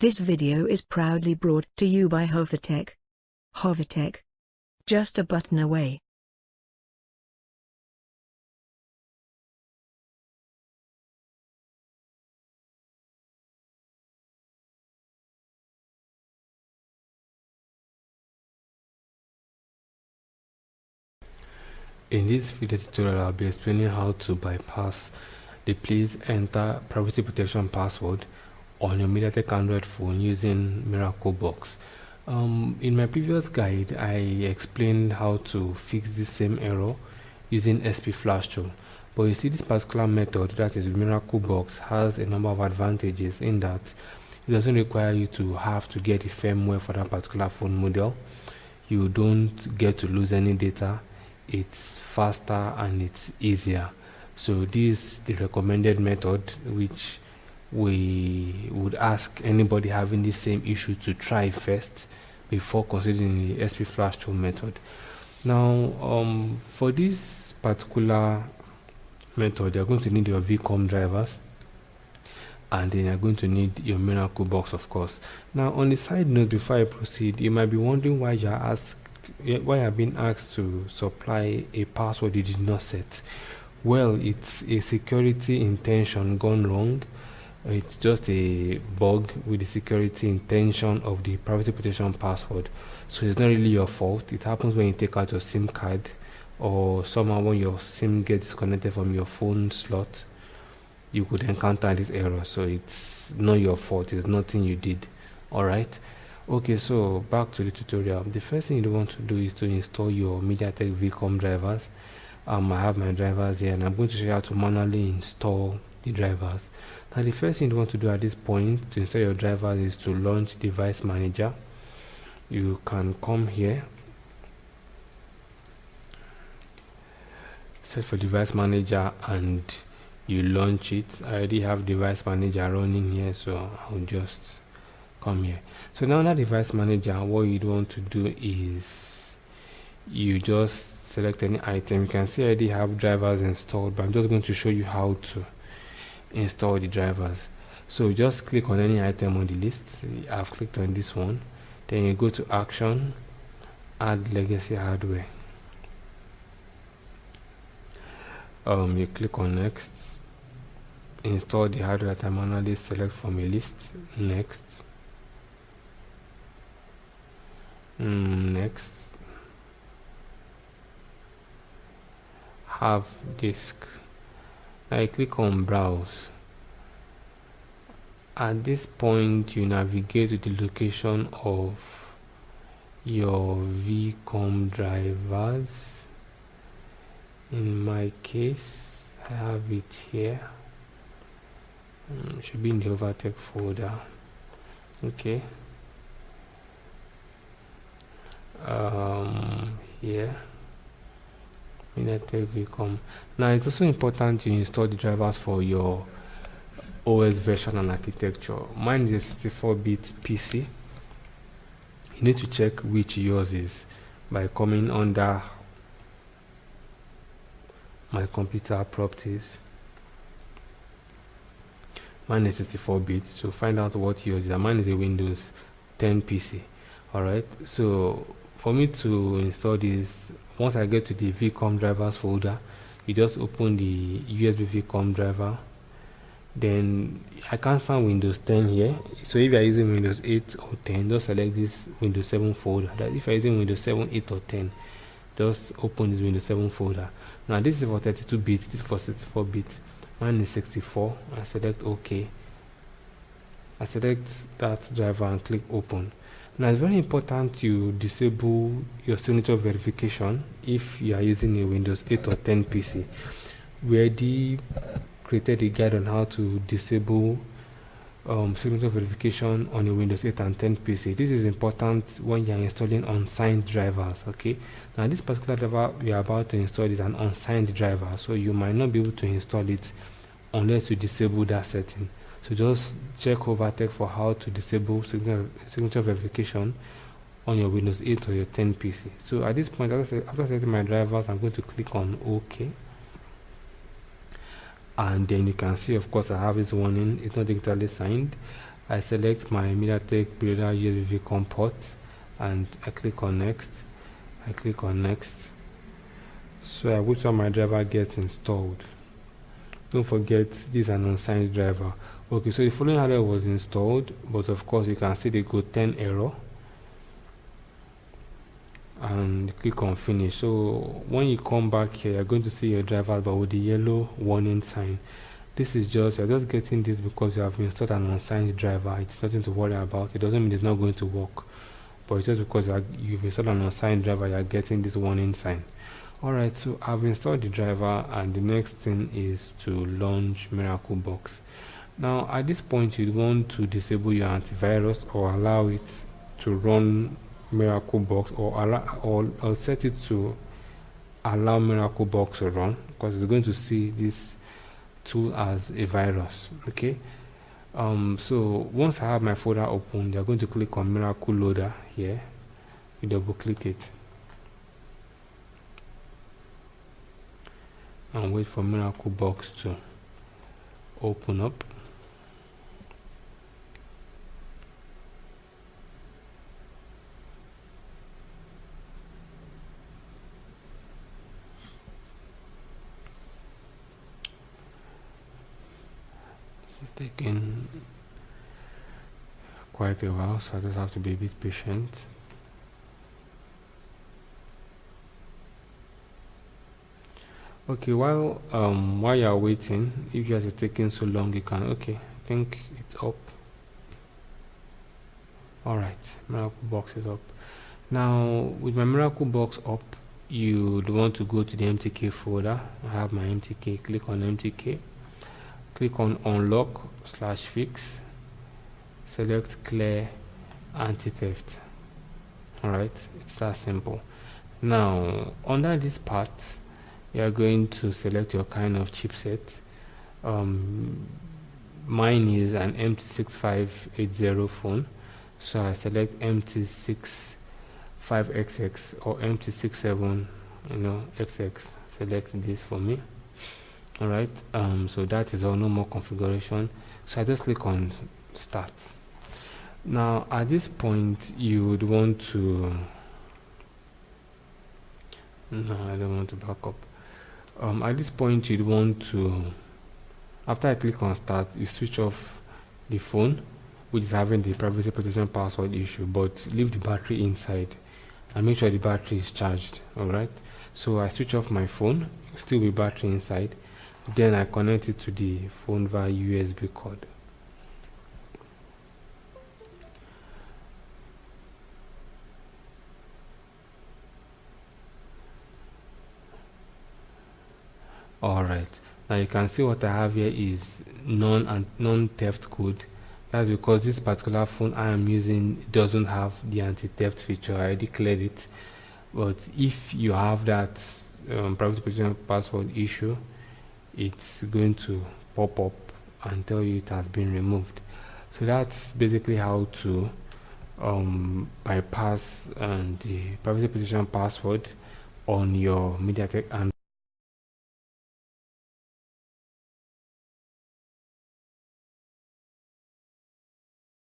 This video is proudly brought to you by Mediatek. Mediatek. Just a button away. In this video tutorial, I'll be explaining how to bypass the please enter privacy protection password on your Mediatek Android phone using Miracle Box. In my previous guide, I explained how to fix the same error using SP Flash tool. But you see, this particular method, that is Miracle Box, has a number of advantages in that it doesn't require you to have to get the firmware for that particular phone model. You don't get to lose any data. It's faster and it's easier. So this is the recommended method, which we would ask anybody having the same issue to try first before considering the SP Flash tool method. Now, for this particular method, you're going to need your VCOM drivers, and then you're going to need your Miracle Box, of course. Now, on the side note, before I proceed, you might be wondering why you're being asked to supply a password you did not set. Well, it's a security intention gone wrong. It's just a bug with the security intention of the privacy protection password. So it's not really your fault. It happens when you take out your SIM card, or somehow when your SIM gets disconnected from your phone slot, you could encounter this error. So it's not your fault. It's nothing you did. All right. Okay, so back to the tutorial. The first thing you want to do is to install your Mediatek VCOM drivers. I have my drivers here, and I'm going to show you how to manually install the drivers. Now, the first thing you want to do at this point to install your drivers is to launch Device Manager. You can come here, search for Device Manager, and you launch it. I already have Device Manager running here, so I'll just come here. So now that Device Manager, what you want to do is you just select any item. You can see I already have drivers installed, but I'm just going to show you how to install the drivers. So just click on any item on the list. I've clicked on this one. Then you go to Action, Add Legacy Hardware. You click on Next. Install the hardware that I manually select from a list. Next. Next. Have disk. Now you click on Browse. At this point, you navigate to the location of your VCOM drivers. In my case, I have it here. It should be in the Mediatek folder. Okay. Here. Mediatek VCOM. Now, it's also important to install the drivers for your OS version and architecture. Mine is a 64-bit PC. You need to check which yours is by coming under My Computer Properties. Mine is 64-bit, so find out what yours is. Mine is a Windows 10 PC. Alright, so for me to install this, once I get to the VCOM drivers folder, you just open the USB VCOM driver. Then I can't find Windows 10 here, so if you are using Windows 8 or 10, just select this Windows 7 folder. That if you are using Windows 7, 8 or 10, just open this Windows 7 folder. Now this is for 32-bit, this is for 64-bit. Mine is 64. I select OK. I select that driver and click Open. Now it's very important you disable your signature verification if you are using a Windows 8 or 10 PC. We already created a guide on how to disable signature verification on a Windows 8 and 10 PC. This is important when you are installing unsigned drivers. Okay. Now this particular driver we are about to install is an unsigned driver, so you might not be able to install it unless you disable that setting. So just check Mediatek for how to disable signature verification on your Windows 8 or your 10 PC. So at this point, after selecting my drivers, I'm going to click on OK. And then you can see, of course, I have this warning, it's not digitally signed. I select my Mediatek preloader USB VCOM port and I click on next. So I wait till my driver gets installed. Don't forget, this is an unsigned driver. Okay, so the following hardware was installed, but of course you can see the code 10 error and click on finish. So when you come back here, you're going to see your driver but with the yellow warning sign. This is you're just getting this because you have installed an unsigned driver. It's nothing to worry about. It doesn't mean it's not going to work, but it's just because you've installed an unsigned driver, you're getting this warning sign. Alright, so I've installed the driver and the next thing is to launch Miracle Box. Now at this point you'd want to disable your antivirus or allow it to run Miracle Box, or set it to allow Miracle Box to run, because it's going to see this tool as a virus. Okay, so once I have my folder open, you're going to click on Miracle Loader here. You double click it and wait for Miracle Box to open up. This is taking quite a while, so I just have to be a bit patient. Okay, while you're waiting, if yours is taking so long, you can, okay, I think it's up. Alright, Miracle Box is up. Now with my Miracle Box up, you'd want to go to the MTK folder. I have my MTK, click on MTK, click on unlock/fix, select clear anti-theft. Alright, it's that simple. Now under this part, you are going to select your kind of chipset. Mine is an MT6580 phone, so I select MT65XX or MT67 XX. Select this for me. Alright, so that is all, no more configuration. So I just click on start. Now at this point you would want to, no, I don't want to back up. At this point you'd want to, after I click on start, you switch off the phone, which is having the privacy protection password issue, but leave the battery inside and make sure the battery is charged. Alright, so I switch off my phone, still with battery inside, then I connect it to the phone via USB cord. Alright, now you can see what I have here is non-theft code. That's because this particular phone I am using doesn't have the anti-theft feature. I already cleared it, but if you have that privacy protection password issue, it's going to pop up and tell you it has been removed. So that's basically how to bypass the privacy protection password on your Mediatek Android